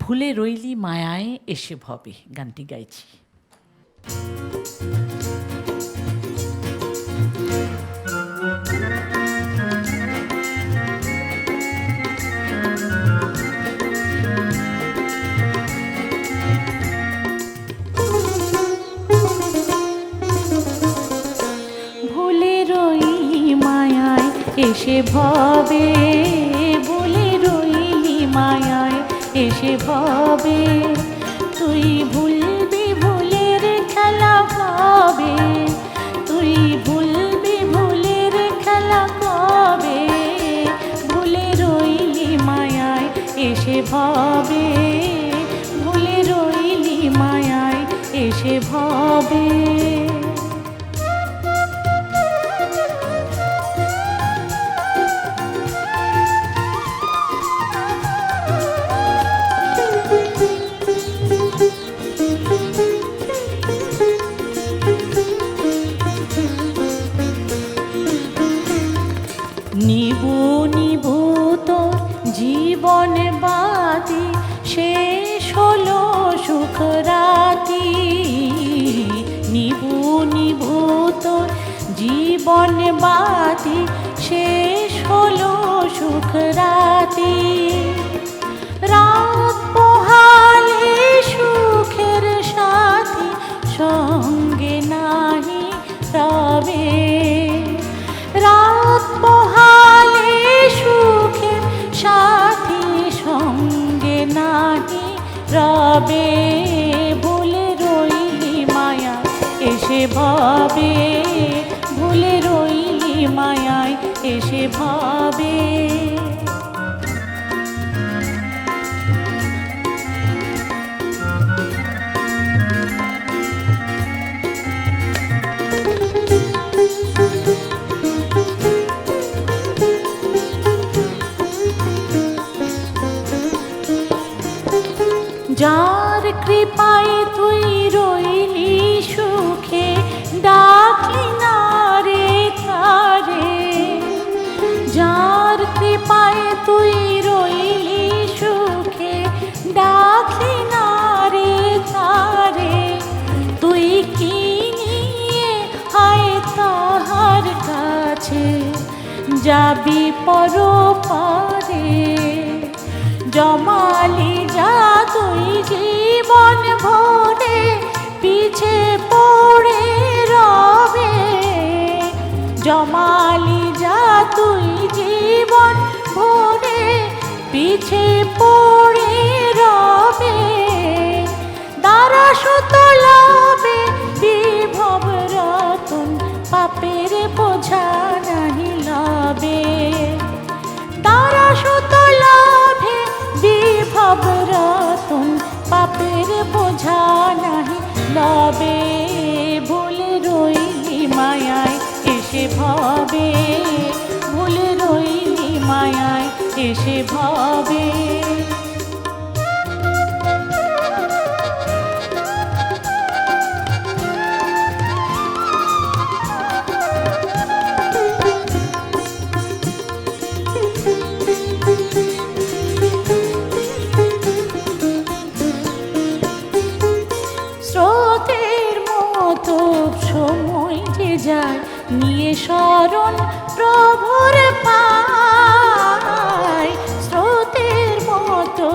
ভুলে রইলি মায়ায় এসে ভবে গানটি গাইছি। ভুলে রইলি মায়ায় এসে ভবে, ভুলে রইলি মায়ায় এসে ভবে, তুই ভুলবি ভুলের খেলা কবে, তুই ভুলবি ভুলের খেলা কবে, ভুলে রইলি মায়ায় এসে ভবে, ভুলে রইলি মায়ায় এসে ভবে। নিবু নিবু তোর জীবন বাতি, শেষ হলো সুখ রাতি, নিবু নিবু তোর জীবন বাতি, শেষ হলো সুখ রাতি, রাত পোহালে সুখের সাথী সঙ্গে নাহি রবে, রাত পোহালে সুখের সাথী সঙ্গে নাহি রবে, ভুলে রইলি মায়া এসে ভবে, ভুলে রইলি মায়ায় এসে ভবে। যার কৃপায় তুই রইলি সুখে, ডাকলি না রে তারে, যার কৃপায় তুই রইলি সুখে, ডাকলি না রে তারে, তুই কি নিয়ে হায় তাহার কাছে যাবি পরপারে, জমালি যা তুই জীবন ভরে পিছে পড়ে রবে, জমালি যা তুই জীবন ভরে পিছে পড়ে রবে, দ্বারা সুতলাবে বিভব রতন, পাপের বোঝা নাহি লবে, দ্বারা সুতলাভে বিভব রতন, পাপের বোঝা নাহি লবে, ভুলে রইলি মায়ায় এসে ভবে, ভুলে রইলি মায়ায় এসে ভবে। স্রোতের মতো সময় যে যায় নিয়ে শরণ প্রভুর পায়, স্রোতের মতো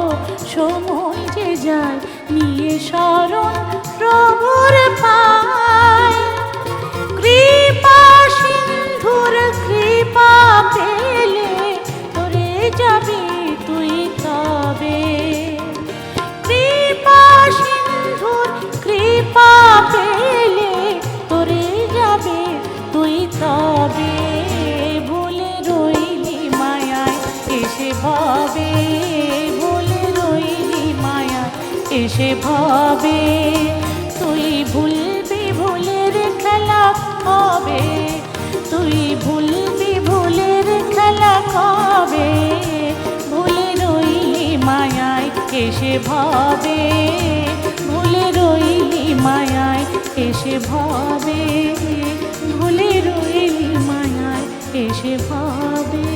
সময় যে যায় নিয়ে শরণ প্রভুর পায়, কৃপা সিন্ধুর কৃপা পেলে তোরে যাবি তুই তবে, কৃপা সিন্ধুর কৃপা পেলে তোরে যাবে তুই তবে, ভুলে রইলি মায়ায় এসে ভবে, ভুলে রইলি মায়ায় এসে ভবে, তুই ভুলবি ভুলের খেলা কবে, তুই ভুলবি ভুলের খেলা কবে, ভুলে রইলি মায়ায় এসে ভবে, ভুলে রইলি মায়ায় এসে ভবে, ভুলে রইলি মায়ায় এসে ভবে।